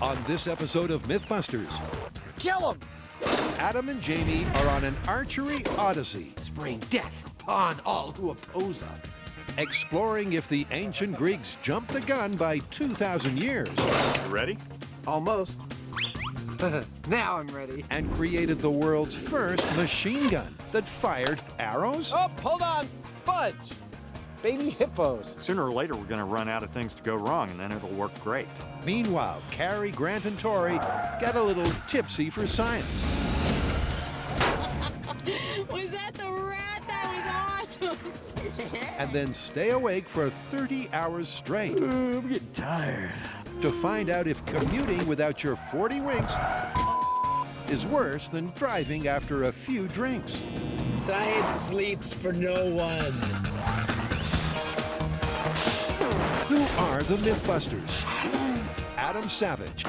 On this episode of MythBusters, Kill him! Adam and Jamie are on an archery odyssey, Spraying death upon all who oppose us. exploring if the ancient Greeks jumped the gun by 2,000 years You ready? Almost. Now I'm ready. and created the world's first machine gun that fired arrows. Oh, hold on. Fudge. Baby hippos. Sooner or later, we're going to run out of things to go wrong, and then it'll work great. Meanwhile, Carrie, Grant, and Tori get a little tipsy for science. Was that the rat? That was awesome. And then stay awake for 30 hours straight I'm getting tired. to find out if commuting without your 40 winks is worse than driving after a few drinks. Science sleeps for no one. Who are the MythBusters? Adam Savage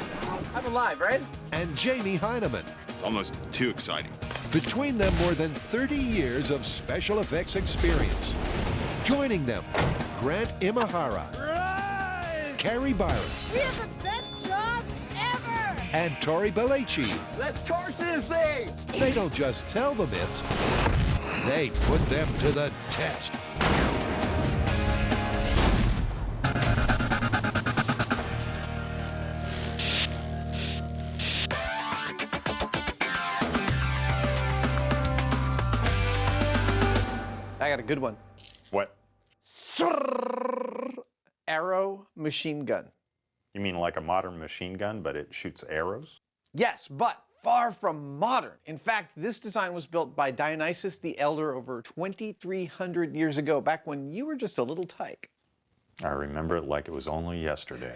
I'm alive, right? and Jamie Heineman. It's almost too exciting. Between them, more than 30 years of special effects experience. Joining them, Grant Imahara, Carrie Byron, We have the best job ever. and Tori Belleci. Let's torch this thing! They don't just tell the myths, they put them to the test. I got a good one. What? Arrow machine gun. You mean like a modern machine gun, but it shoots arrows? Yes, but far from modern. In fact, this design was built by Dionysus the Elder over 2,300 years ago, back when you were just a little tyke. I remember it like it was only yesterday.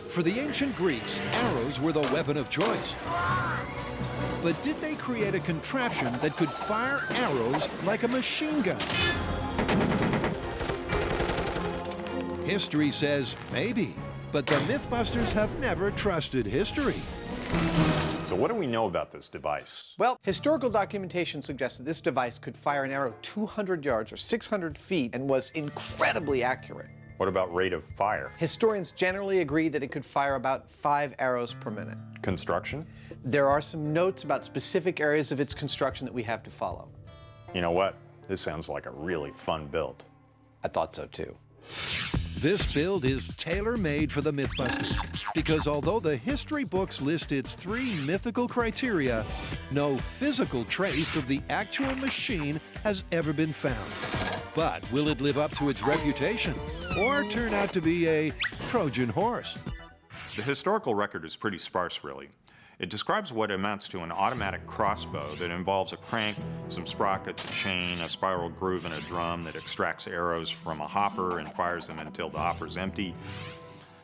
For the ancient Greeks, arrows were the weapon of choice. But did they create a contraption that could fire arrows like a machine gun? History says maybe, but the MythBusters have never trusted history. So what do we know about this device? Well, historical documentation suggests that this device could fire an arrow 200 yards or 600 feet and was incredibly accurate. What about rate of fire? Historians generally agree that it could fire about 5 arrows per minute. Construction? There are some notes about specific areas of its construction that we have to follow. You know what? This sounds like a really fun build. I thought so too. This build is tailor-made for the MythBusters because although the history books list its 3 mythical criteria, no physical trace of the actual machine has ever been found. But will it live up to its reputation or turn out to be a Trojan horse? The historical record is pretty sparse, really. It describes what amounts to an automatic crossbow that involves a crank, some sprockets, a chain, a spiral groove, and a drum that extracts arrows from a hopper and fires them until the hopper's empty.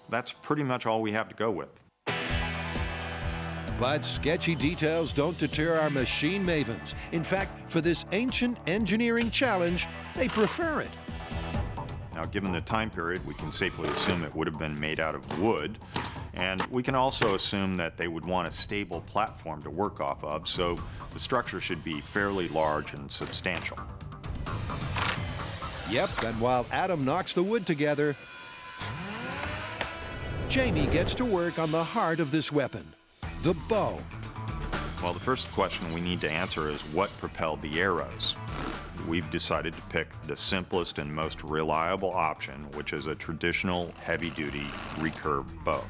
That's pretty much all we have to go with. But sketchy details don't deter our machine mavens. In fact, for this ancient engineering challenge, they prefer it. Now, given the time period, we can safely assume it would have been made out of wood, and we can also assume that they would want a stable platform to work off of, so the structure should be fairly large and substantial. Yep, and while Adam knocks the wood together, Jamie gets to work on the heart of this weapon, the bow. Well, the first question we need to answer is what propelled the arrows? We've decided to pick the simplest and most reliable option, which is a traditional heavy-duty recurve bow.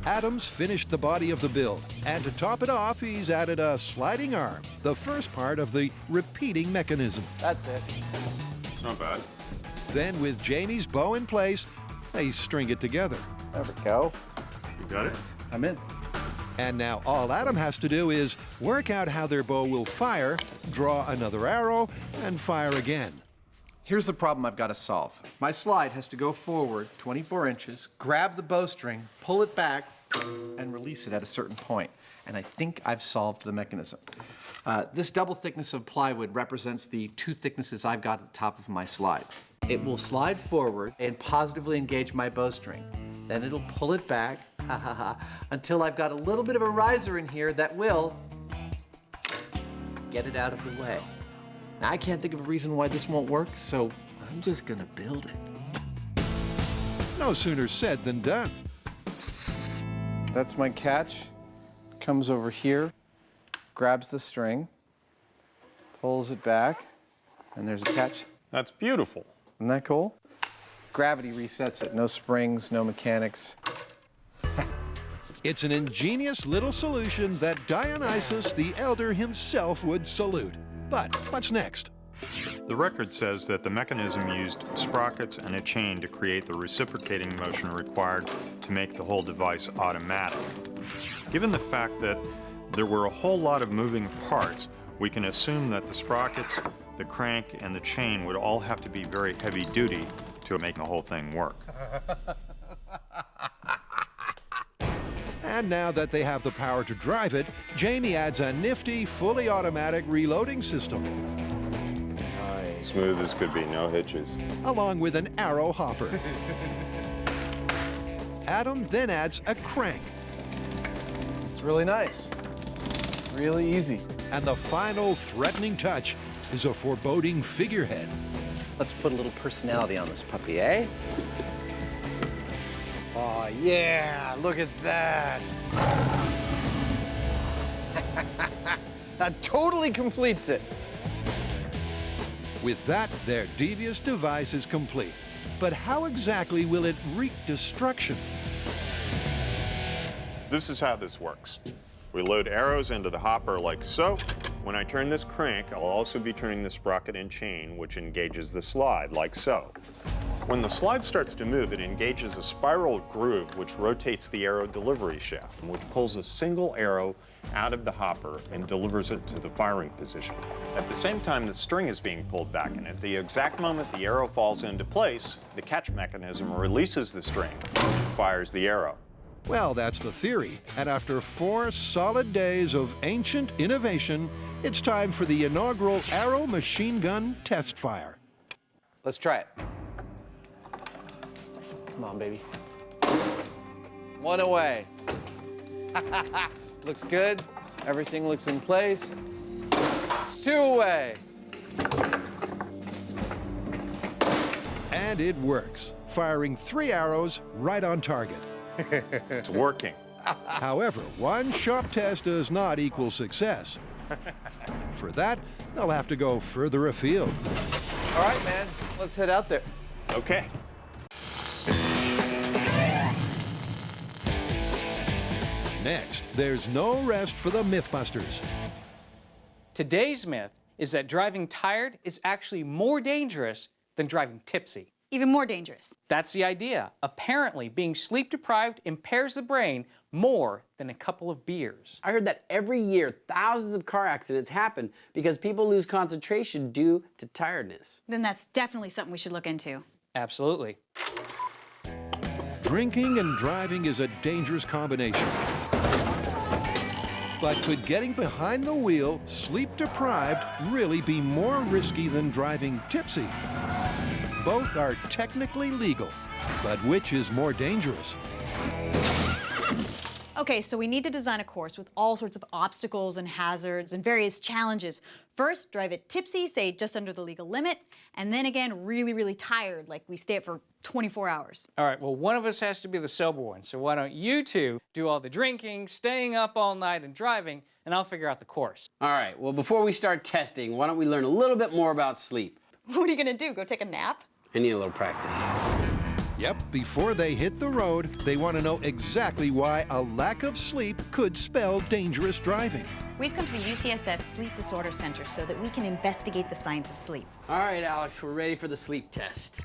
Adam's finished the body of the build, and to top it off, he's added a sliding arm, the first part of the repeating mechanism. That's it. It's not bad. Then, with Jamie's bow in place, they string it together. There we go. You got it? I'm in. And now all Adam has to do is work out how their bow will fire, draw another arrow, and fire again. Here's the problem I've got to solve. My slide has to go forward 24 inches, grab the bowstring, pull it back, and release it at a certain point. And I think I've solved the mechanism. This double thickness of plywood represents the 2 thicknesses I've got at the top of my slide. It will slide forward and positively engage my bowstring. Then it'll pull it back, until I've got a little bit of a riser in here that will get it out of the way. Now, I can't think of a reason why this won't work, so I'm just gonna build it. No sooner said than done. That's my catch. Comes over here, grabs the string, pulls it back, and there's a catch. That's beautiful. Isn't that cool? Gravity resets it. No springs, no mechanics. It's an ingenious little solution that Dionysus the Elder himself would salute. But what's next? The record says that the mechanism used sprockets and a chain to create the reciprocating motion required to make the whole device automatic. Given the fact that there were a whole lot of moving parts, we can assume that the sprockets, the crank, and the chain would all have to be very heavy-duty to make the whole thing work. And now that they have the power to drive it, Jamie adds a nifty, fully automatic reloading system, Smooth as could be, no hitches. along with an arrow hopper. Adam then adds a crank, It's really nice. Really easy. and the final threatening touch is a foreboding figurehead. Let's put a little personality on this puppy, eh? Oh, yeah, look at that. That totally completes it. With that, their devious device is complete. But how exactly will it wreak destruction? This is how this works. We load arrows into the hopper like so. When I turn this crank, I'll also be turning the sprocket and chain, which engages the slide like so. When the slide starts to move, it engages a spiral groove which rotates the arrow delivery shaft, and which pulls a single arrow out of the hopper and delivers it to the firing position. At the same time, the string is being pulled back, and at the exact moment the arrow falls into place, the catch mechanism releases the string and fires the arrow. Well, that's the theory. And after 4 solid days of ancient innovation, it's time for the inaugural Arrow machine gun test fire. Let's try it. Come on, baby. 1 away. Looks good. Everything looks in place. 2 away. And it works, firing 3 arrows right on target. It's working. However, one sharp test does not equal success. For that, they'll have to go further afield. All right, man. Let's head out there. Okay. Next, there's no rest for the MythBusters. Today's myth is that driving tired is actually more dangerous than driving tipsy. Even more dangerous. That's the idea. Apparently, being sleep deprived impairs the brain more than a couple of beers. I heard that every year thousands of car accidents happen because people lose concentration due to tiredness. Then that's definitely something we should look into. Absolutely. Drinking and driving is a dangerous combination. But could getting behind the wheel, sleep deprived, really be more risky than driving tipsy? Both are technically legal, but which is more dangerous? Okay, so we need to design a course with all sorts of obstacles and hazards and various challenges. First, drive it tipsy, say just under the legal limit, and then again, really, really tired, like we stay up for 24 hours. All right, well, one of us has to be the sober one, so why don't you two do all the drinking, staying up all night, and driving, and I'll figure out the course. All right, well, before we start testing, why don't we learn a little bit more about sleep? What are you gonna do, go take a nap? I need a little practice. Yep, before they hit the road, they want to know exactly why a lack of sleep could spell dangerous driving. We've come to the UCSF Sleep Disorder Center so that we can investigate the science of sleep. All right, Alex, we're ready for the sleep test.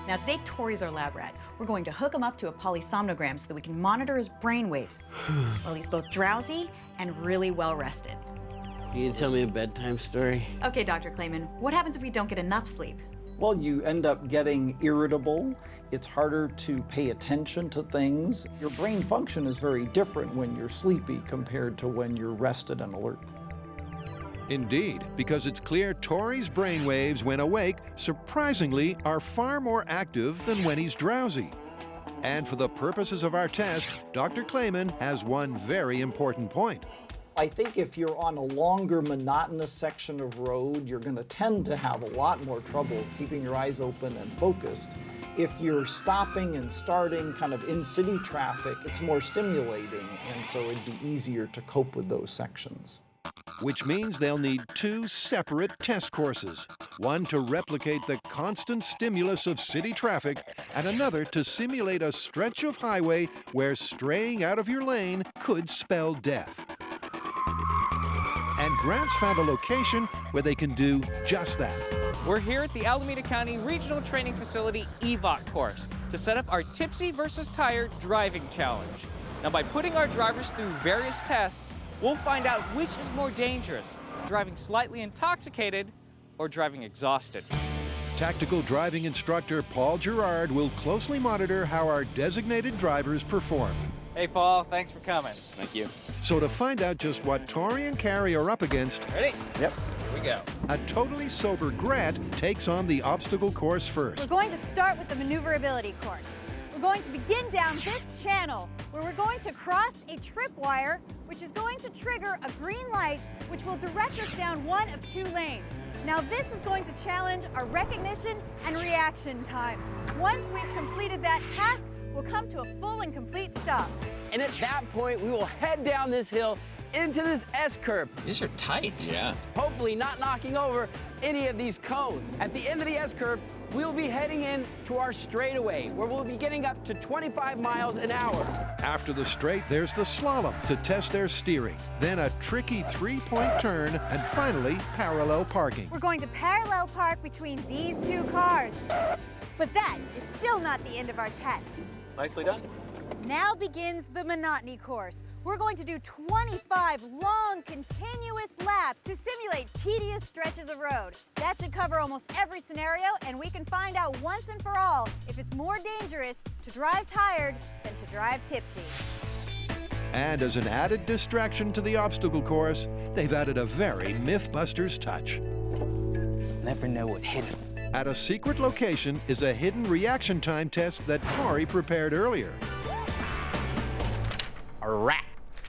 Now today, Tori's our lab rat. We're going to hook him up to a polysomnogram so that we can monitor his brain waves while he's both drowsy and really well rested. Can you tell me a bedtime story? Okay, Dr. Clayman, what happens if we don't get enough sleep? Well, you end up getting irritable. It's harder to pay attention to things. Your brain function is very different when you're sleepy compared to when you're rested and alert. Indeed, because it's clear Tori's brainwaves when awake, surprisingly, are far more active than when he's drowsy. And for the purposes of our test, Dr. Clayman has one very important point. I think if you're on a longer, monotonous section of road, you're going to tend to have a lot more trouble keeping your eyes open and focused. If you're stopping and starting kind of in city traffic, it's more stimulating, and so it'd be easier to cope with those sections. Which means they'll need 2 separate test courses. One to replicate the constant stimulus of city traffic, and another to simulate a stretch of highway where straying out of your lane could spell death. And Grant's found a location where they can do just that. We're here at the Alameda County Regional Training Facility EVOC course to set up our tipsy versus tired driving challenge. Now, by putting our drivers through various tests, we'll find out which is more dangerous, driving slightly intoxicated or driving exhausted. Tactical driving instructor Paul Gerard will closely monitor how our designated drivers perform. Hey, Paul, thanks for coming. Thank you. So to find out just what Tori and Carrie are up against, Ready? Yep. Here we go. a totally sober Grant takes on the obstacle course We're first. going to start with the maneuverability course. We're going to begin down this channel where we're going to cross a tripwire, which is going to trigger a green light, which will direct us down one of 2 lanes. Now this is going to challenge our recognition and reaction time. Once we've completed that task, we'll come to a full and complete stop. And at that point, we will head down this hill into this S-curve, These are tight. Yeah. hopefully not knocking over any of these cones. At the end of the S-curve, we'll be heading in to our straightaway, where we'll be getting up to 25 miles an hour. After the straight, there's the slalom to test their steering. Then a tricky 3-point turn, and finally, parallel parking. We're going to parallel park between these 2 cars. But that is still not the end of our test. Nicely done. Now begins the monotony course. We're going to do 25 long, continuous laps to simulate tedious stretches of road. That should cover almost every scenario, and we can find out once and for all if it's more dangerous to drive tired than to drive tipsy. And as an added distraction to the obstacle course, they've added a very MythBusters touch. Never know what hit him. At a secret location is a hidden reaction time test that Tori prepared earlier. A rat.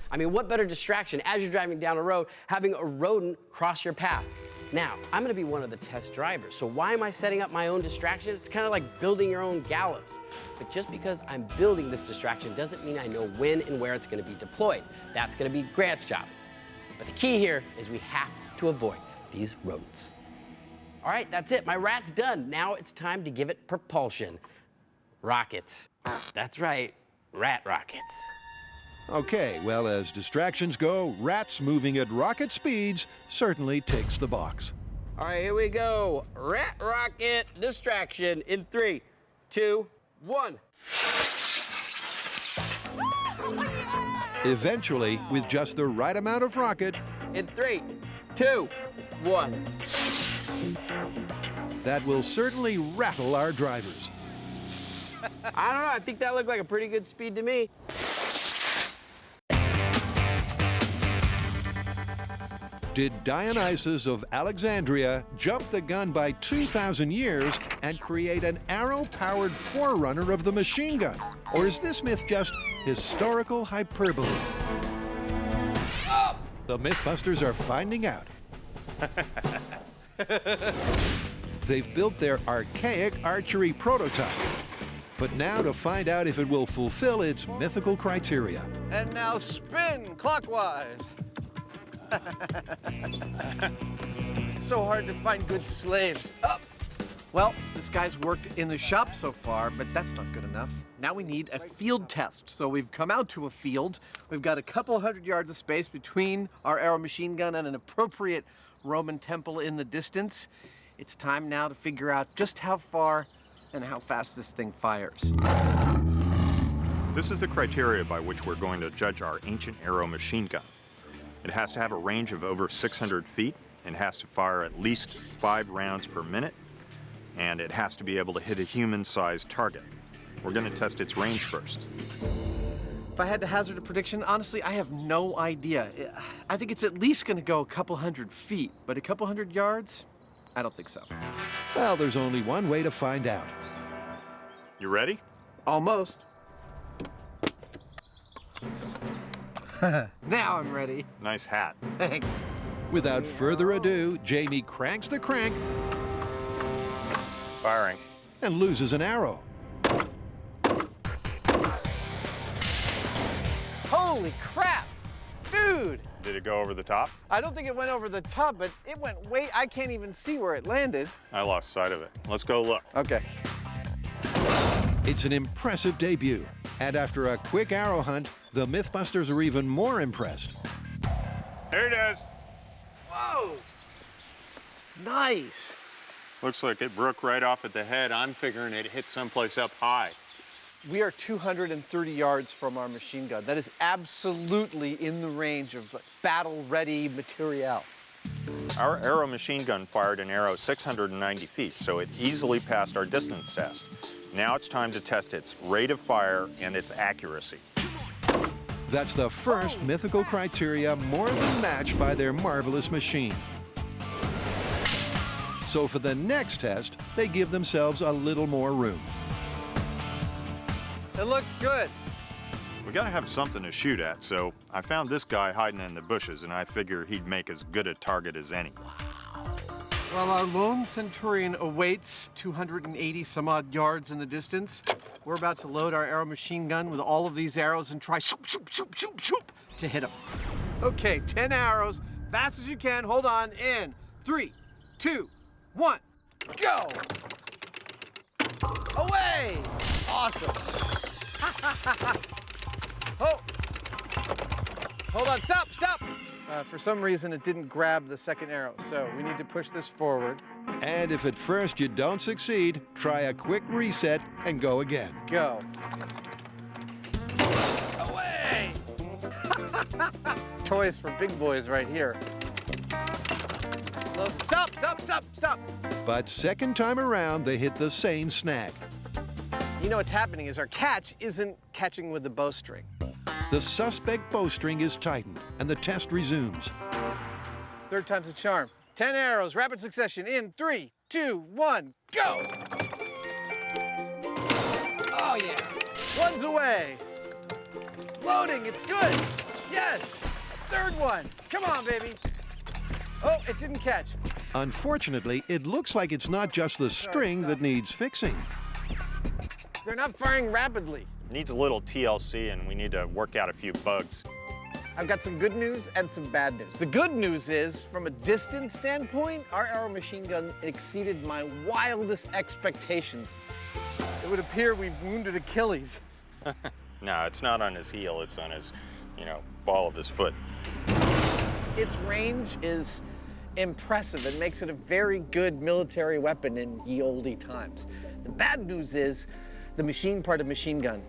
I mean, what better distraction as you're driving down a road, having a rodent cross your path? Now, I'm gonna be one of the test drivers, so why am I setting up my own distraction? It's kind of like building your own gallows. But just because I'm building this distraction doesn't mean I know when and where it's gonna be deployed. That's gonna be Grant's job. But the key here is we have to avoid these rodents. All right, that's it, my rat's done. Now it's time to give it propulsion. Rockets. That's right, rat rockets. Okay, well, as distractions go, rats moving at rocket speeds certainly ticks the box. All right, here we go. Rat rocket distraction in 3, 2, 1. Eventually, with just the right amount of rocket, In 3, 2, 1. that will certainly rattle our drivers. I don't know, I think that looked like a pretty good speed to me. Did Dionysus of Alexandria jump the gun by 2,000 years and create an arrow-powered forerunner of the machine gun? Or is this myth just historical hyperbole? The MythBusters are finding out. They've built their archaic archery prototype. But now to find out if it will fulfill its mythical criteria. And now spin clockwise. It's so hard to find good slaves. Up. Well, this guy's worked in the shop so far, but that's not good enough. Now we need a field test. So we've come out to a field. We've got a couple 100 yards of space between our arrow machine gun and an appropriate Roman temple in the distance. It's time now to figure out just how far and how fast this thing fires. This is the criteria by which we're going to judge our ancient arrow machine gun. It has to have a range of over 600 feet, and has to fire at least 5 rounds per minute, and it has to be able to hit a human-sized target. We're going to test its range first. If I had to hazard a prediction, honestly, I have no idea. I think it's at least going to go a couple 100 feet, but a couple 100 yards? I don't think so. Well, there's only one way to find out. You ready? Almost. Now I'm ready. Nice hat. Thanks. Without further ado, Jamie cranks the crank Firing. and loses an arrow. Holy crap! Dude! Did it go over the top? I don't think it went over the top, but it went way, I can't even see where it landed. I lost sight of it. Let's go look. Okay. It's an impressive debut. And after a quick arrow hunt, the MythBusters are even more impressed. Here it is. Whoa! Nice. Looks like it broke right off at the head. I'm figuring it hit someplace up high. We are 230 yards from our machine gun. That is absolutely in the range of battle-ready material. Our arrow machine gun fired an arrow 690 feet, so it easily passed our distance test. Now it's time to test its rate of fire and its accuracy. That's the first mythical criteria more than matched by their marvelous machine. So for the next test, they give themselves a little more room. It looks good. We gotta have something to shoot at, so I found this guy hiding in the bushes, and I figure he'd make as good a target as any. Well, our lone Centurion awaits 280 some odd yards in the distance. We're about to load our arrow machine gun with all of these arrows and try shoop, shoop, shoop, shoop, shoop to hit him. Okay, 10 arrows, fast as you can. Hold on, in 3, 2, 1, go! Away! Awesome. Oh! Hold on, stop, stop! For some reason, it didn't grab the second arrow, so we need to push this forward. And if at first you don't succeed, try a quick reset and go again. Go. Away! Toys for big boys right here. Stop, stop, stop, stop! But second time around, they hit the same snag. You know what's happening is our catch isn't catching with the bowstring. The suspect bowstring is tightened, and the test resumes. Third time's a charm. 10 arrows, rapid succession, in 3, 2, 1, go! Oh, yeah. One's away. Loading, it's good. Yes. Third one. Come on, baby. Oh, it didn't catch. Unfortunately, it looks like it's not just the string that needs fixing. They're not firing rapidly. Needs a little TLC, and we need to work out a few bugs. I've got some good news and some bad news. The good news is, from a distance standpoint, our arrow machine gun exceeded my wildest expectations. It would appear we've wounded Achilles. No, it's not on his heel, it's on his, ball of his foot. Its range is impressive and makes it a very good military weapon in ye olde times. The bad news is, the machine part of machine gun,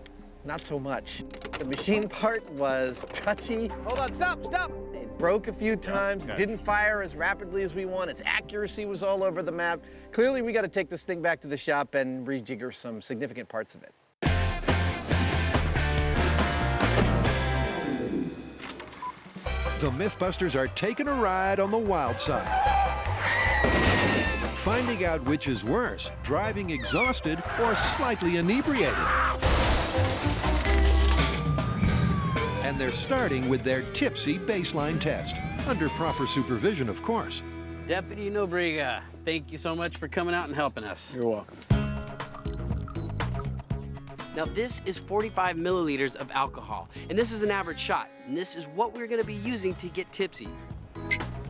not so much. The machine part was touchy. Hold on, stop, stop! It broke a few times, Okay. didn't fire as rapidly as we want. Its accuracy was all over the map. Clearly, we got to take this thing back to the shop and rejigger some significant parts of it. The MythBusters are taking a ride on the wild side. Finding out which is worse, driving exhausted or slightly inebriated. And they're starting with their tipsy baseline test, under proper supervision, of course. Deputy Nobrega, thank you so much for coming out and helping us. You're welcome. Now this is 45 milliliters of alcohol, and this is an average shot, and this is what we're gonna be using to get tipsy.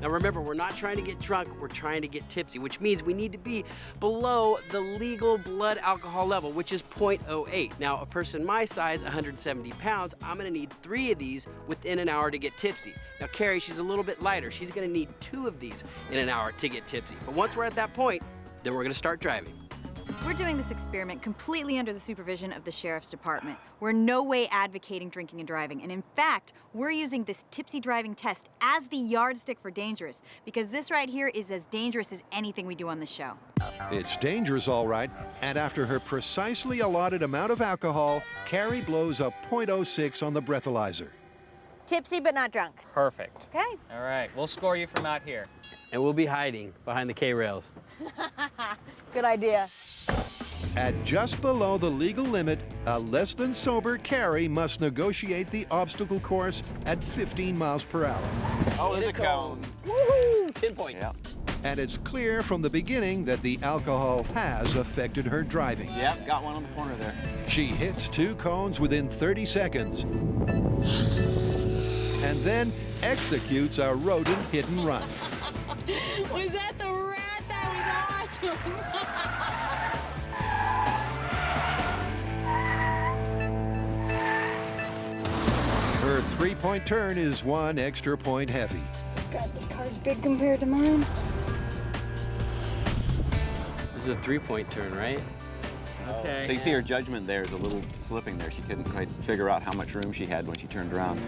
Now remember, we're not trying to get drunk, we're trying to get tipsy, which means we need to be below the legal blood alcohol level, which is 0.08. Now a person my size, 170 pounds, I'm gonna need 3 of these within an hour to get tipsy. Now Carrie, she's a little bit lighter, she's gonna need 2 of these in an hour to get tipsy. But once we're at that point, then we're gonna start driving. We're doing this experiment completely under the supervision of the Sheriff's Department. We're in no way advocating drinking and driving, and in fact, we're using this tipsy driving test as the yardstick for dangerous, because this right here is as dangerous as anything we do on the show. It's dangerous, all right, and after her precisely allotted amount of alcohol, Carrie blows a .06 on the breathalyzer. Tipsy but not drunk. Perfect. Okay. All right, we'll score you from out here. And we'll be hiding behind the K-rails. Good idea. At just below the legal limit, a less than sober Carrie must negotiate the obstacle course at 15 miles per hour. Oh, there's a cone. Woohoo! 10 points. And it's clear from the beginning that the alcohol has affected her driving. Yep, got one on the corner there. She hits 2 cones within 30 seconds. and then executes a rodent hit and run. Was that the rat? That was awesome. Her three-point turn is 1 extra point heavy. God, this car's big compared to mine. This is a 3-point turn, right? Okay. So you see her judgment there is a little slipping there. She couldn't quite figure out how much room she had when she turned around.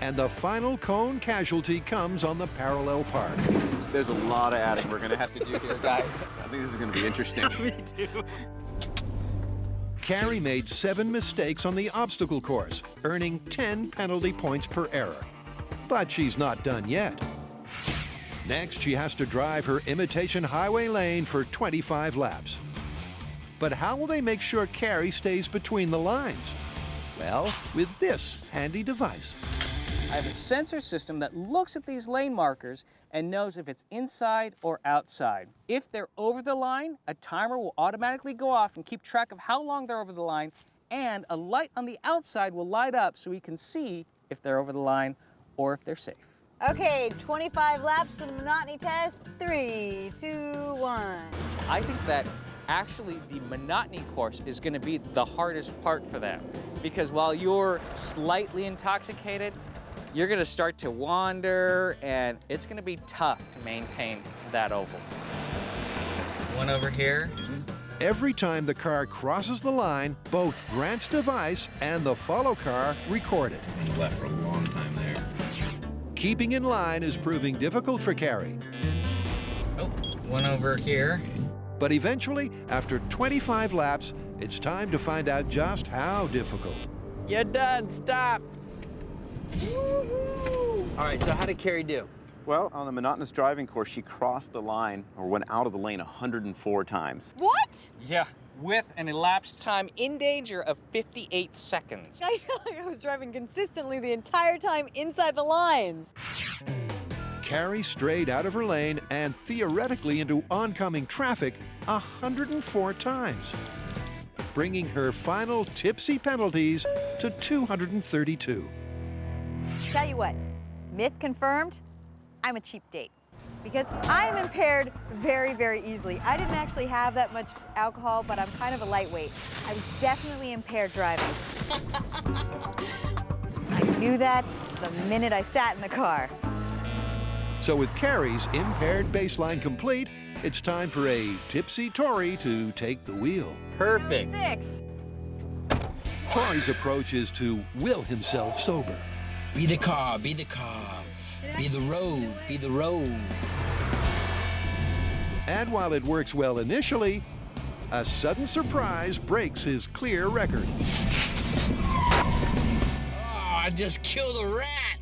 And the final cone casualty comes on the parallel park. There's a lot of adding we're going to have to do here, guys. I think this is going to be interesting. Me too. Carrie made 7 mistakes on the obstacle course, earning 10 penalty points per error. But she's not done yet. Next, she has to drive her imitation highway lane for 25 laps. But how will they make sure Carrie stays between the lines? Well, with this handy device. I have a sensor system that looks at these lane markers and knows if it's inside or outside. If they're over the line, a timer will automatically go off and keep track of how long they're over the line, and a light on the outside will light up so we can see if they're over the line or if they're safe. Okay, 25 laps for the monotony test. 3, 2, 1. I think that actually the monotony course is going to be the hardest part for them, because while you're slightly intoxicated, you're going to start to wander, and it's going to be tough to maintain that oval. One over here. Every time the car crosses the line, both Grant's device and the follow car record it. He left for a long time there. Keeping in line is proving difficult for Carrie. Oh, one over here. But eventually, after 25 laps, it's time to find out just how difficult. You're done. Stop. All right, so how did Carrie do? Well, on the monotonous driving course, she crossed the line or went out of the lane 104 times. What? Yeah, with an elapsed time in danger of 58 seconds. I feel like I was driving consistently the entire time inside the lines. Carrie strayed out of her lane and theoretically into oncoming traffic 104 times, bringing her final tipsy penalties to 232. Tell you what, myth confirmed, I'm a cheap date. Because I'm impaired very, very easily. I didn't actually have that much alcohol, but I'm kind of a lightweight. I was definitely impaired driving. I knew that the minute I sat in the car. So with Carrie's impaired baseline complete, it's time for a tipsy Tori to take the wheel. Perfect. 6. Tori's approach is to will himself sober. Be the car, be the car. Be the road, be the road. And while it works well initially, a sudden surprise breaks his clear record. Oh, I just killed a rat.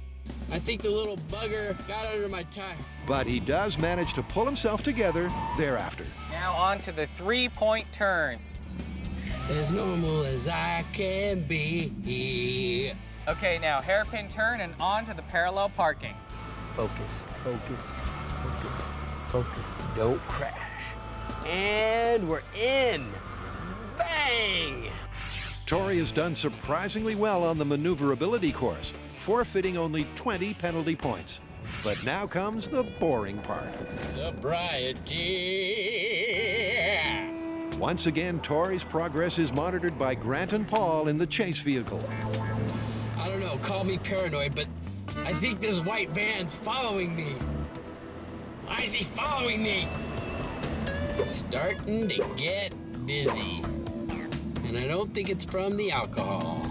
I think the little bugger got under my tire. But he does manage to pull himself together thereafter. Now on to the 3-point turn. As normal as I can be. Okay, now hairpin turn and on to the parallel parking. Focus, focus, focus, focus. Don't crash. And we're in. Bang! Tori has done surprisingly well on the maneuverability course, forfeiting only 20 penalty points. But now comes the boring part. Sobriety. Once again, Tori's progress is monitored by Grant and Paul in the chase vehicle. I don't know, call me paranoid, but I think this white van's following me. Why is he following me? Starting to get dizzy. And I don't think it's from the alcohol.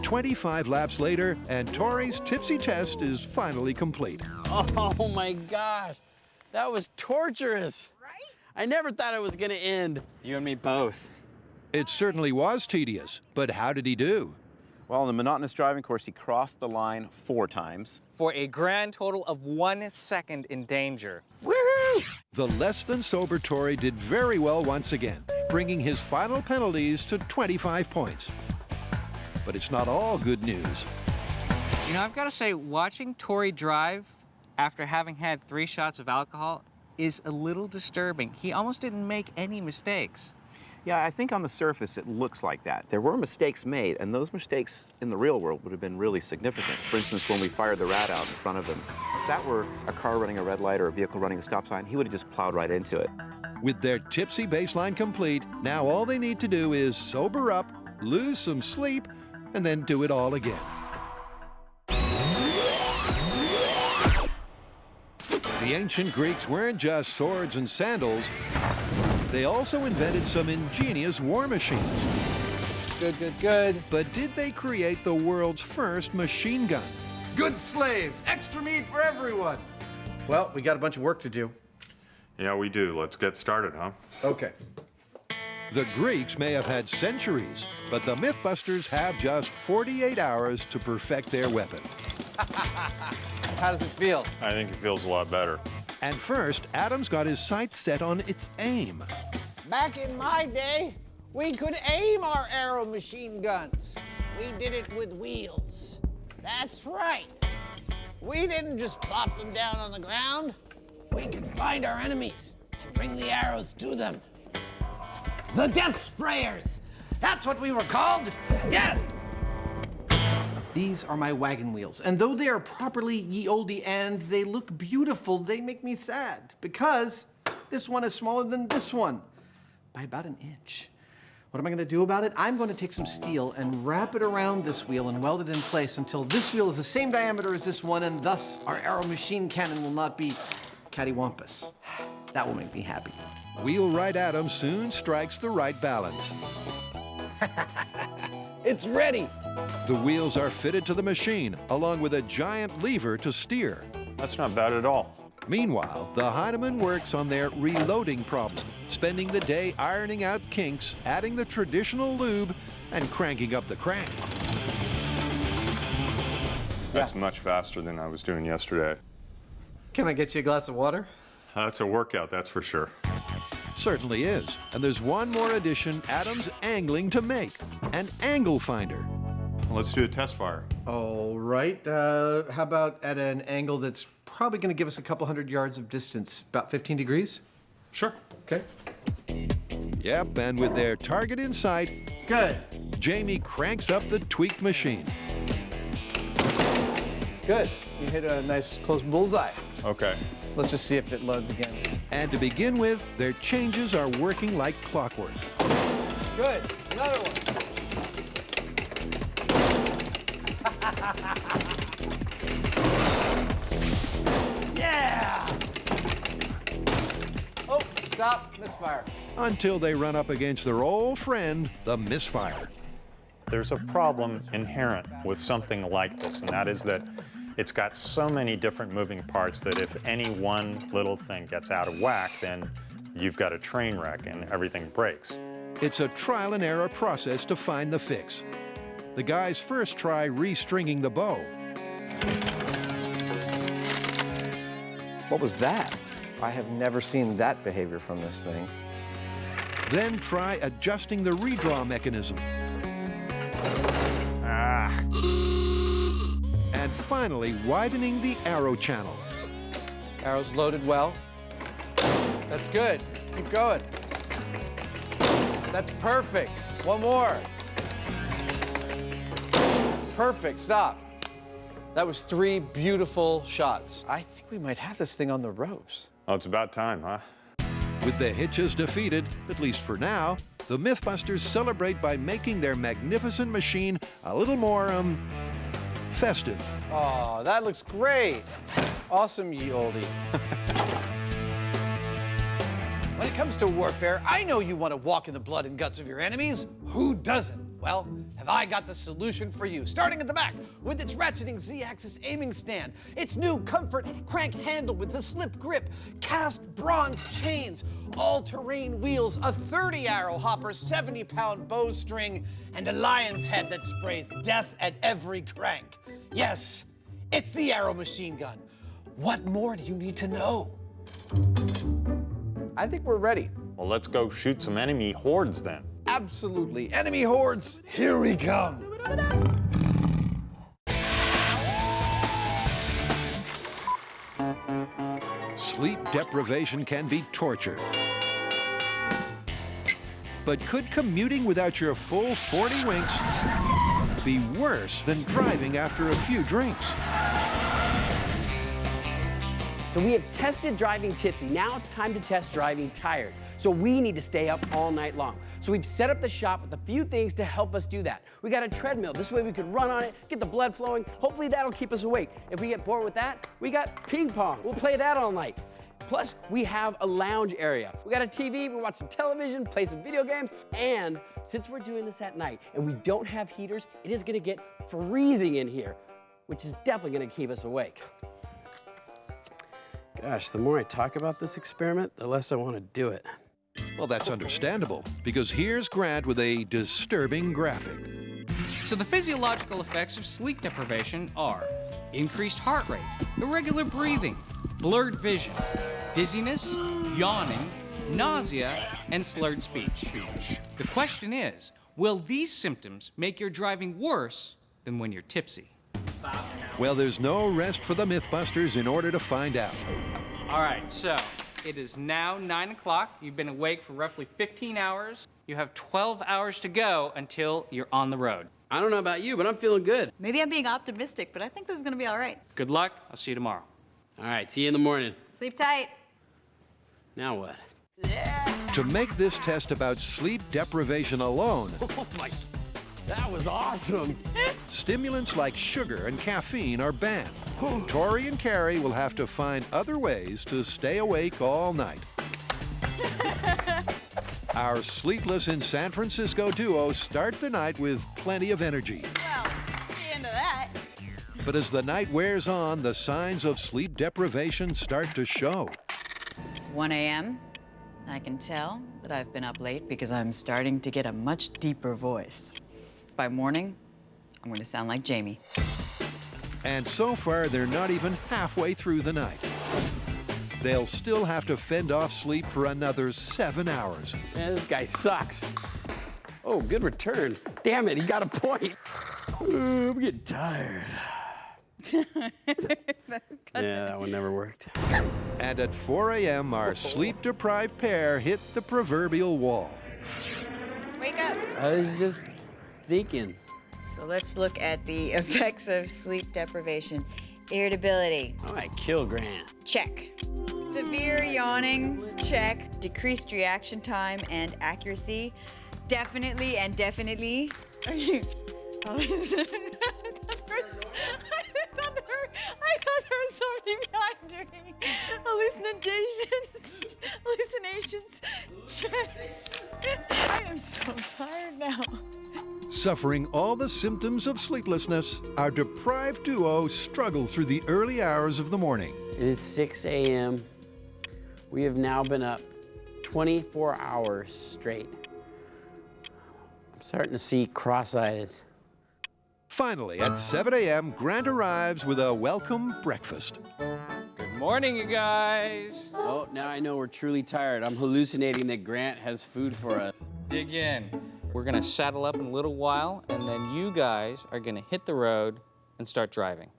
25 laps later, and Tori's tipsy test is finally complete. Oh my gosh, that was torturous. Right? I never thought it was gonna end. You and me both. It certainly was tedious, but how did he do? Well, on the monotonous driving course, he crossed the line 4 times. For a grand total of 1 second in danger. Woohoo! The less than sober Tori did very well once again, bringing his final penalties to 25 points. But it's not all good news. You know, I've got to say, watching Tori drive after having had 3 shots of alcohol is a little disturbing. He almost didn't make any mistakes. Yeah, I think on the surface it looks like that. There were mistakes made, and those mistakes in the real world would have been really significant. For instance, when we fired the rat out in front of him, if that were a car running a red light or a vehicle running a stop sign, he would have just plowed right into it. With their tipsy baseline complete, now all they need to do is sober up, lose some sleep, and then do it all again. The ancient Greeks weren't just swords and sandals. They also invented some ingenious war machines. Good, good, good. But did they create the world's first machine gun? Good slaves, extra meat for everyone. Well, we got a bunch of work to do. Yeah, we do. Let's get started, huh? Okay. The Greeks may have had centuries, but the MythBusters have just 48 hours to perfect their weapon. How does it feel? I think it feels a lot better. And first, Adam's got his sights set on its aim. Back in my day, we could aim our arrow machine guns. We did it with wheels. That's right. We didn't just plop them down on the ground. We could find our enemies and bring the arrows to them. The death sprayers. That's what we were called. Yes! These are my wagon wheels, and though they are properly ye olde and they look beautiful, they make me sad because this one is smaller than this one by about an inch. What am I gonna do about it? I'm gonna take some steel and wrap it around this wheel and weld it in place until this wheel is the same diameter as this one, and thus our arrow machine cannon will not be cattywampus. That will make me happy. Wheelwright Adam soon strikes the right balance. It's ready. The wheels are fitted to the machine, along with a giant lever to steer. That's not bad at all. Meanwhile, the Heinemann works on their reloading problem, spending the day ironing out kinks, adding the traditional lube, and cranking up the crank. That's much faster than I was doing yesterday. Can I get you a glass of water? That's a workout, that's for sure. Certainly is. And there's one more addition Adam's angling to make, an angle finder. Let's do a test fire. All right. How about at an angle that's probably going to give us a couple hundred yards of distance, about 15 degrees? Sure. Okay. Yep, and with their target in sight, Good. Jamie cranks up the tweaked machine. Good. You hit a nice close bullseye. Okay. Let's just see if it loads again. And to begin with, their changes are working like clockwork. Good. Another one. Yeah! Oh, stop. Misfire. Until they run up against their old friend, the misfire. There's a problem inherent with something like this, and that is that it's got so many different moving parts that if any one little thing gets out of whack, then you've got a train wreck and everything breaks. It's a trial and error process to find the fix. The guys first try restringing the bow. What was that? I have never seen that behavior from this thing. Then try adjusting the redraw mechanism. And finally, widening the arrow channel. Arrow's loaded well. That's good. Keep going. That's perfect. One more. Perfect. Stop. That was 3 beautiful shots. I think we might have this thing on the ropes. Oh, it's about time, huh? With the hitches defeated, at least for now, the MythBusters celebrate by making their magnificent machine a little more, festive. Oh, that looks great. Awesome, ye oldie. When it comes to warfare, I know you want to walk in the blood and guts of your enemies. Who doesn't? Well, have I got the solution for you. Starting at the back with its ratcheting Z-axis aiming stand, its new comfort crank handle with the slip grip, cast bronze chains, all-terrain wheels, a 30-arrow hopper, 70-pound bowstring, and a lion's head that sprays death at every crank. Yes, it's the arrow machine gun. What more do you need to know? I think we're ready. Well, let's go shoot some enemy hordes then. Absolutely. Enemy hordes, here we come. Sleep deprivation can be torture. But could commuting without your full 40 winks be worse than driving after a few drinks? So we have tested driving tipsy. Now it's time to test driving tired. So we need to stay up all night long. So we've set up the shop with a few things to help us do that. We got a treadmill. This way we could run on it, get the blood flowing. Hopefully that'll keep us awake. If we get bored with that, we got ping pong. We'll play that all night. Plus, we have a lounge area. We got a TV, we watch some television, play some video games, and since we're doing this at night and we don't have heaters, it is gonna get freezing in here, which is definitely gonna keep us awake. Gosh, the more I talk about this experiment, the less I want to do it. Well, that's understandable, because here's Grant with a disturbing graphic. So the physiological effects of sleep deprivation are increased heart rate, irregular breathing, blurred vision, dizziness, yawning, nausea, and slurred speech. The question is, will these symptoms make your driving worse than when you're tipsy? Well, there's no rest for the Mythbusters in order to find out. All right, so it is now 9 o'clock. You've been awake for roughly 15 hours. You have 12 hours to go until you're on the road. I don't know about you, but I'm feeling good. Maybe I'm being optimistic, but I think this is gonna be all right. Good luck. I'll see you tomorrow. All right, see you in the morning. Sleep tight. Now what? To make this test about sleep deprivation alone, Oh my, that was awesome. stimulants like sugar and caffeine are banned. Tori and Carrie will have to find other ways to stay awake all night. Our Sleepless in San Francisco duo start the night with plenty of energy. Well, the end of that. But as the night wears on, the signs of sleep deprivation start to show. 1 a.m. I can tell that I've been up late because I'm starting to get a much deeper voice. By morning, I'm going to sound like Jamie. And so far, they're not even halfway through the night. They'll still have to fend off sleep for another 7 hours. Man, this guy sucks. Oh, good return. Damn it, he got a point. I'm getting tired. Yeah, that one never worked. And at 4 a.m., our sleep-deprived pair hit the proverbial wall. Wake up. I was just thinking. So let's look at the effects of sleep deprivation. Irritability, I might kill Grant. check. Severe yawning, check. Decreased reaction time and accuracy, definitely and definitely. Are you? I thought there was somebody behind me. Hallucinations, check. I am so tired now. Suffering all the symptoms of sleeplessness, our deprived duo struggle through the early hours of the morning. It is 6 a.m. We have now been up 24 hours straight. I'm starting to see cross-eyed. Finally, at 7 a.m., Grant arrives with a welcome breakfast. Good morning, you guys. Oh, now I know we're truly tired. I'm hallucinating that Grant has food for us. Dig in. We're gonna saddle up in a little while, and then you guys are gonna hit the road and start driving.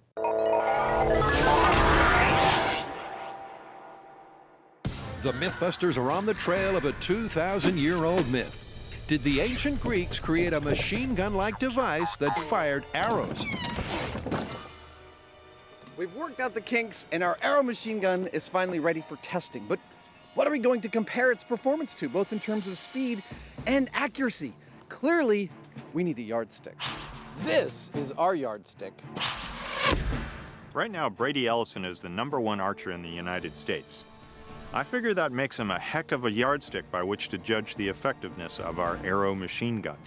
The Mythbusters are on the trail of a 2,000-year-old myth. Did the ancient Greeks create a machine gun-like device that fired arrows? We've worked out the kinks, and our arrow machine gun is finally ready for testing. But what are we going to compare its performance to, both in terms of speed and accuracy? Clearly, we need a yardstick. This is our yardstick. Right now, Brady Ellison is the #1 archer in the United States. I figure that makes him a heck of a yardstick by which to judge the effectiveness of our arrow machine gun.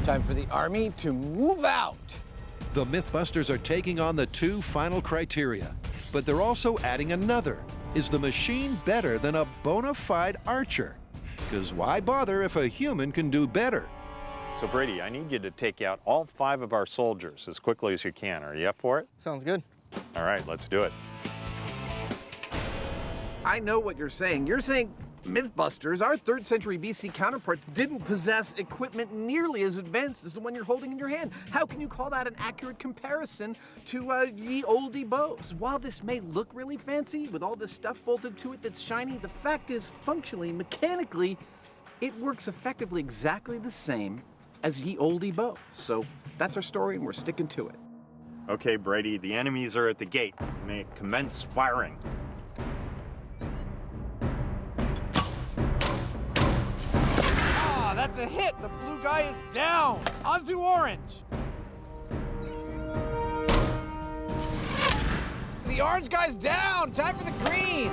Time for the Army to move out. The Mythbusters are taking on the 2 final criteria, but they're also adding another. Is the machine better than a bona fide archer? Because why bother if a human can do better? So Brady, I need you to take out all 5 of our soldiers as quickly as you can. Are you up for it? Sounds good. All right, let's do it. I know what you're saying. You're saying Mythbusters, our 3rd century BC counterparts, didn't possess equipment nearly as advanced as the one you're holding in your hand. How can you call that an accurate comparison to ye oldie bows? While this may look really fancy with all this stuff bolted to it that's shiny, the fact is, functionally, mechanically, It works effectively exactly the same as ye olde bow. So that's our story, and we're sticking to it. Okay, Brady, the enemies are at the gate. You may commence firing. Ah, that's a hit. The blue guy is down. Onto orange. The orange guy's down. Time for the green.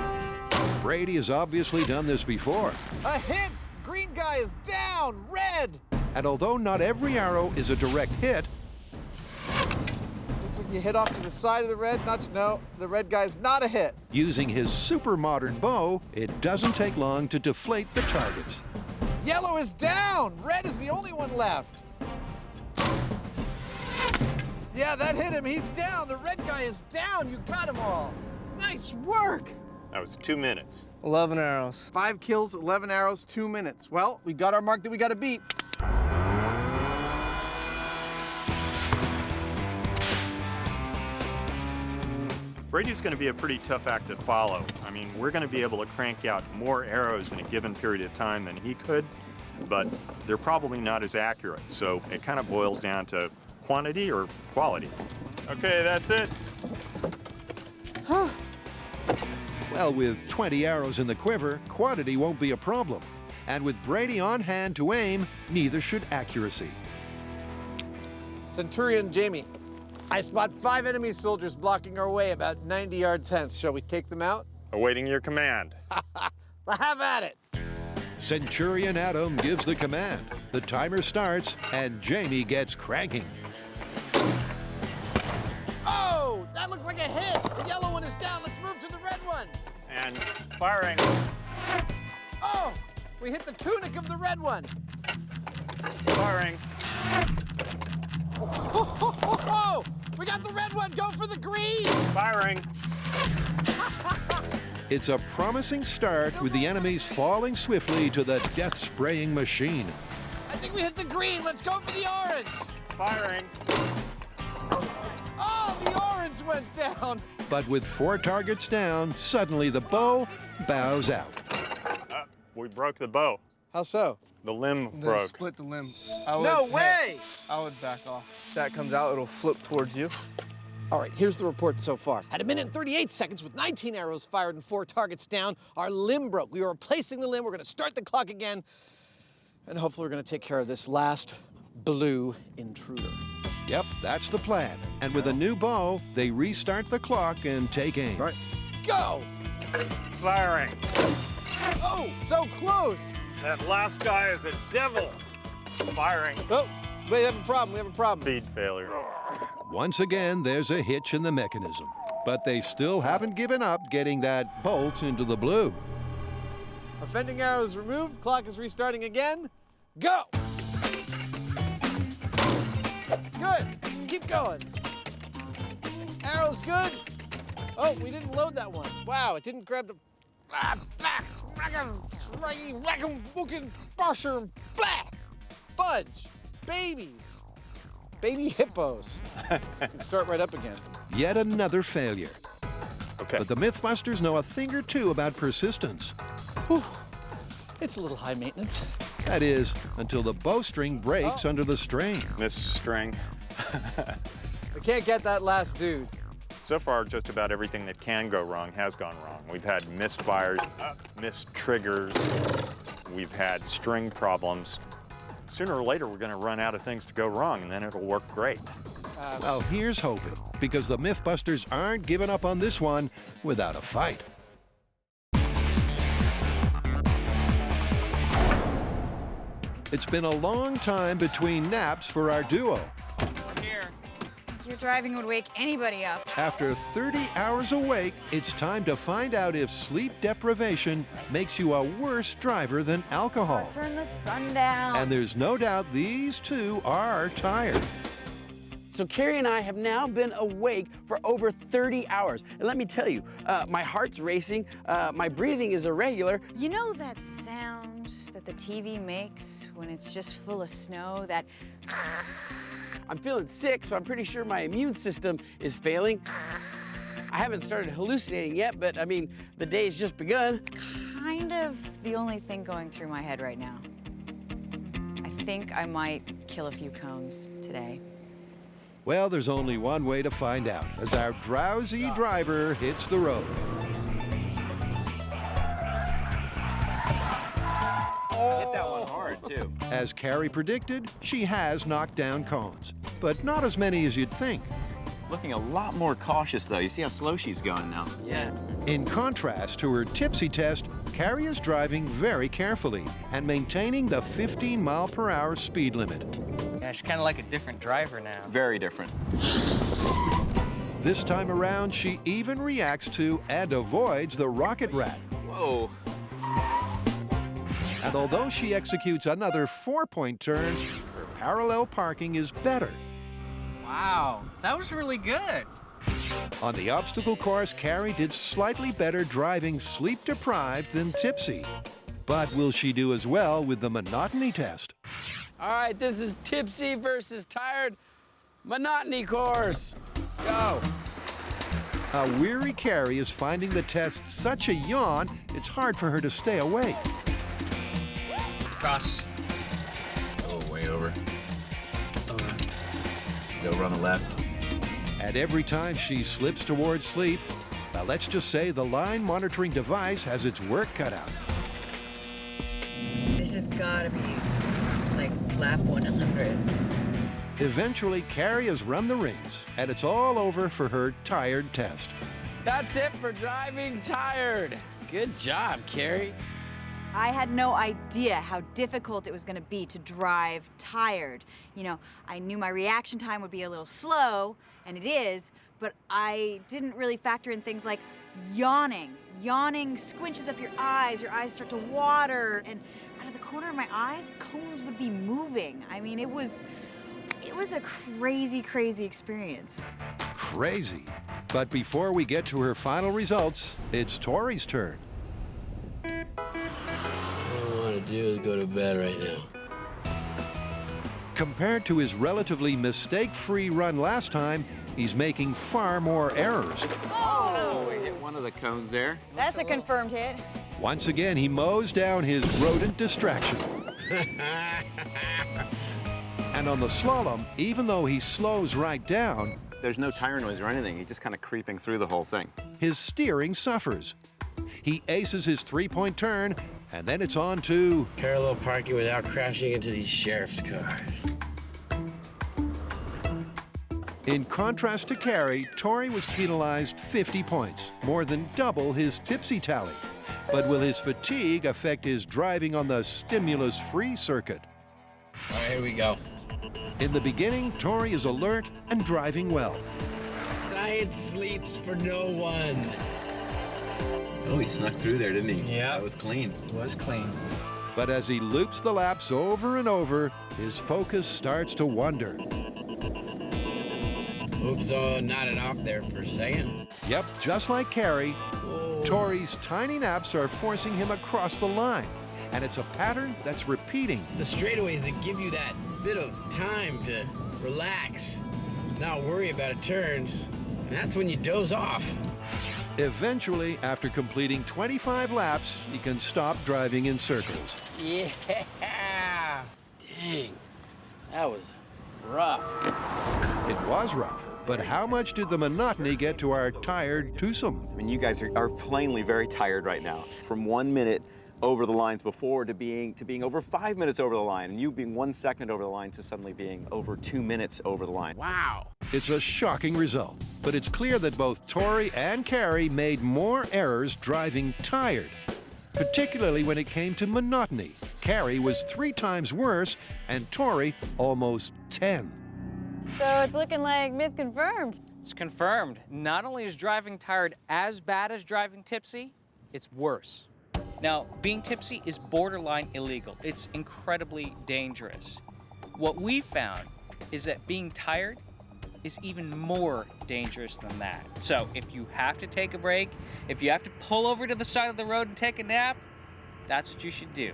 Brady has obviously done this before. A hit. Green guy is down. Red. And although not every arrow is a direct hit, Looks like you hit off to the side of the red. No, the red guy's not a hit. using his super modern bow, it doesn't take long to deflate the targets. Yellow is down. Red is the only one left. Yeah, that hit him. He's down. The red guy is down. You got them all. Nice work. That was 2 minutes. 11 arrows. 5 kills, 11 arrows, 2 minutes. Well, we got our mark that we got to beat. Brady's going to be a pretty tough act to follow. I mean, we're going to be able to crank out more arrows in a given period of time than he could, but they're probably not as accurate. So it kind of boils down to quantity or quality. Okay, that's it. Well, with 20 arrows in the quiver, quantity won't be a problem. And with Brady on hand to aim, neither should accuracy. Centurion Jamie, I spot 5 enemy soldiers blocking our way about 90 yards hence. Shall we take them out? Awaiting your command. Have at it. Centurion Adam gives the command. The timer starts, and Jamie gets cranking. Oh, that looks like a hit. The yellow one is down. Let's move to the red one. And firing. Oh, we hit the tunic of the red one. Firing. Oh, we got the red one. Go for the green. Firing. It's a promising start with the enemies falling swiftly to the death-spraying machine. I think we hit the green. Let's go for the orange. Firing. Oh, the orange went down. But with 4 targets down, suddenly the bow bows out. We broke the bow. How so? The limb broke. Split the limb. No way! I would back off. If that comes out, it'll flip towards you. All right, here's the report so far. At 1 minute and 38 seconds with 19 arrows fired and 4 targets down, our limb broke. We are replacing the limb. We're going to start the clock again. And hopefully we're going to take care of this last blue intruder. Yep, that's the plan. And with a new bow, they restart the clock and take aim. All right, go! Firing. Oh, so close! That last guy is a devil. Firing. Oh, wait, we have a problem. We have a problem. Speed failure. Once again, there's a hitch in the mechanism. But they still haven't given up getting that bolt into the blue. Offending arrows removed. Clock is restarting again. Go! Good. Keep going. Arrows good. Oh, we didn't load that one. Wow, it didn't grab the... Fudge. Babies. Baby hippos. Let's start right up again. Yet another failure. Okay. But the MythBusters know a thing or two about persistence. Whew. It's a little high maintenance. That is, until the bowstring breaks under the strain. Miss string. We can't get that last dude. So far, just about everything that can go wrong has gone wrong. We've had misfires, missed triggers, we've had string problems. Sooner or later, we're going to run out of things to go wrong, and then it'll work great. Well, here's hoping, because the MythBusters aren't giving up on this one without a fight. It's been a long time between naps for our duo. Your driving would wake anybody up. After 30 hours awake, it's time to find out if sleep deprivation makes you a worse driver than alcohol. Turn the sun down. And there's no doubt these two are tired. So Carrie and I have now been awake for over 30 hours. And let me tell you, my heart's racing, my breathing is irregular. You know that sound that the TV makes when it's just full of snow? That... I'm feeling sick, so I'm pretty sure my immune system is failing. I haven't started hallucinating yet, but I mean, the day's just begun. Kind of the only thing going through my head right now. think I might kill a few cones today. Well, there's only one way to find out as our drowsy driver hits the road. Hit that one hard, too. As Carrie predicted, she has knocked down cones, but not as many as you'd think. Looking a lot more cautious, though. You see how slow she's going now? Yeah. In contrast to her tipsy test, Carrie is driving very carefully and maintaining the 15-mile-per-hour speed limit. Yeah, she's kind of like a different driver now. Very different. This time around, she even reacts to and avoids the rocket rat. Whoa. And although she executes another 4-point turn, her parallel parking is better. Wow, that was really good. On the obstacle course, Carrie did slightly better driving sleep-deprived than tipsy. But will she do as well with the monotony test? All right, this is tipsy versus tired monotony course. Go. A weary Carrie is finding the test such a yawn, it's hard for her to stay awake. Cross. Oh, way over. Over on the left. And every time she slips towards sleep, well, let's just say the line monitoring device has its work cut out. This has got to be like lap 100. Eventually, Carrie has run the rings, and it's all over for her tired test. That's it for driving tired. Good job, Carrie. I had no idea how difficult it was going to be to drive tired. You know, I knew my reaction time would be a little slow, and it is, but I didn't really factor in things like yawning. Yawning squinches up your eyes start to water, and out of the corner of my eyes, cones would be moving. I mean, it was a crazy, crazy experience. Crazy. But before we get to her final results, it's Tori's turn. All I want to do is go to bed right now. Compared to his relatively mistake-free run last time, he's making far more errors. Oh, we hit one of the cones there. That's a confirmed hit. Once again, he mows down his rodent distraction. And on the slalom, even though he slows right down, There's no tire noise or anything. He's just kind of creeping through the whole thing. his steering suffers. He aces his 3-point turn, and then it's on to Parallel parking without crashing into these sheriff's cars. In contrast to Carrie, Tori was penalized 50 points, more than double his tipsy tally. But will his fatigue affect his driving on the stimulus-free circuit? All right, here we go. In the beginning, Tori is alert and driving well. Science sleeps for no one. Oh, he snuck through there, didn't he? Yeah. That was clean. It was clean. But as he loops the laps over and over, his focus starts to wander. Oops, oh, nodded off there for a second. Yep, just like Carrie, Whoa. Tori's tiny naps are forcing him across the line. And it's a pattern that's repeating. The straightaways that give you that bit of time to relax, not worry about a turn, and that's when you doze off. Eventually, after completing 25 laps, he can stop driving in circles. Yeah! Dang, that was rough. It was rough, but how much did the monotony get to our tired twosome? I mean, you guys are plainly very tired right now. From 1 minute over the lines before to being over 5 minutes over the line, and you being 1 second over the line to suddenly being over 2 minutes over the line. Wow. It's a shocking result, but it's clear that both Tori and Carrie made more errors driving tired, particularly when it came to monotony. Carrie was 3 times worse, and Tori almost 10. So it's looking like myth confirmed. It's confirmed. Not only is driving tired as bad as driving tipsy, it's worse. Now, being tipsy is borderline illegal. It's incredibly dangerous. What we found is that being tired is even more dangerous than that. So if you have to take a break, if you have to pull over to the side of the road and take a nap, that's what you should do,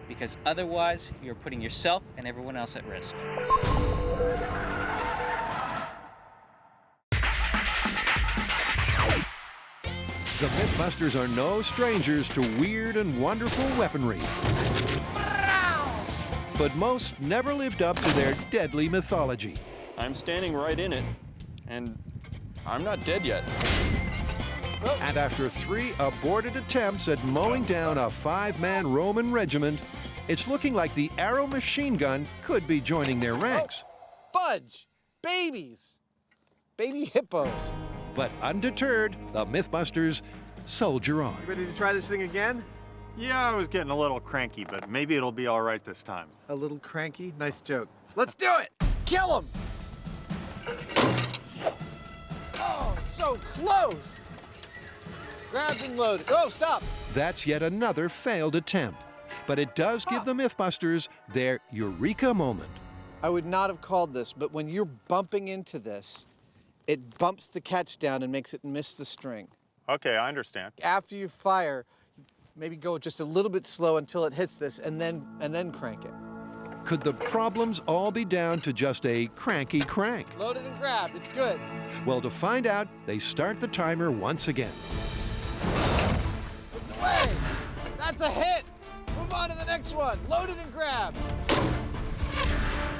because otherwise you're putting yourself and everyone else at risk. The MythBusters are no strangers to weird and wonderful weaponry. but most never lived up to their deadly mythology. I'm standing right in it, and I'm not dead yet. And after 3 aborted attempts at mowing down a 5-man Roman regiment, it's looking like the arrow machine gun could be joining their ranks. Fudge! Babies! Baby hippos. But undeterred, the MythBusters soldier on. Ready to try this thing again? Yeah, I was getting a little cranky, but maybe it'll be all right this time. A little cranky? Nice joke. Let's do it! Kill him! Oh, so close! Grabbed and loaded. Oh, stop! That's yet another failed attempt. But it does give the MythBusters their eureka moment. I would not have called this, but when you're bumping into this, it bumps the catch down and makes it miss the string. Okay, I understand. After you fire, maybe go just a little bit slow until it hits this, and then crank it. Could the problems all be down to just a cranky crank? Loaded and grabbed, it's good. Well, to find out, they start the timer once again. It's away! That's a hit! Move on to the next one. Loaded and grabbed.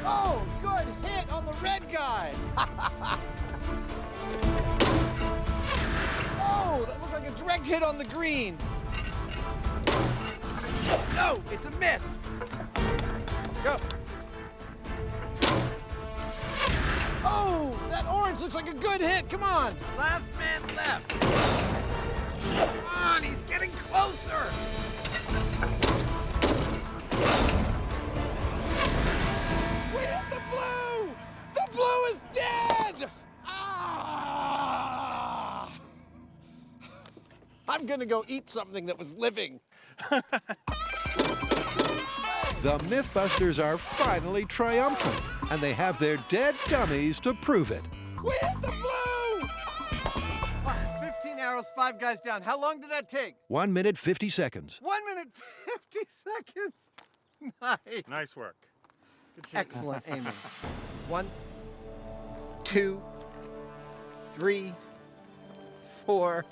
Oh, good hit on the red guy. Oh, that looked like a direct hit on the green. No, it's a miss. Go. Oh, that orange looks like a good hit. Come on. Last man left. Come on, he's getting closer. We hit the blue! The blue is dead! Ah! I'm gonna go eat something that was living. The MythBusters are finally triumphant, and they have their dead dummies to prove it. We hit the blue! 15 arrows, 5 guys down. How long did that take? 1 minute, 50 seconds. 1 minute, 50 seconds. Nice. Nice work. Excellent aiming. 1, 2, 3, 4,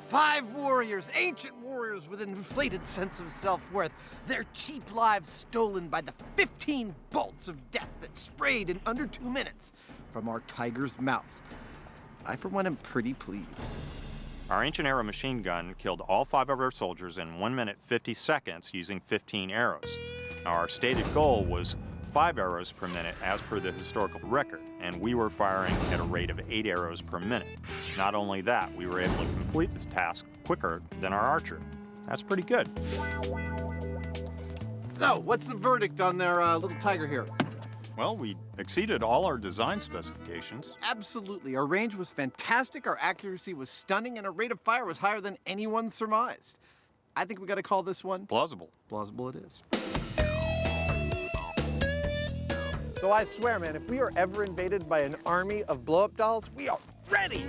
5 warriors, ancient warriors with an inflated sense of self-worth. Their cheap lives stolen by the 15 bolts of death that sprayed in under 2 minutes from our tiger's mouth. I, for one, am pretty pleased. Our ancient arrow machine gun killed all 5 of our soldiers in 1 minute 50 seconds using 15 arrows. Now, our stated goal was 5 arrows per minute as per the historical record, and we were firing at a rate of 8 arrows per minute. Not only that, we were able to complete the task quicker than our archer. That's pretty good. So, what's the verdict on their little tiger here? Well, we exceeded all our design specifications. Absolutely. Our range was fantastic, our accuracy was stunning, and our rate of fire was higher than anyone surmised. I think we got to call this one plausible. Plausible it is. So I swear, man, if we are ever invaded by an army of blow-up dolls, we are ready!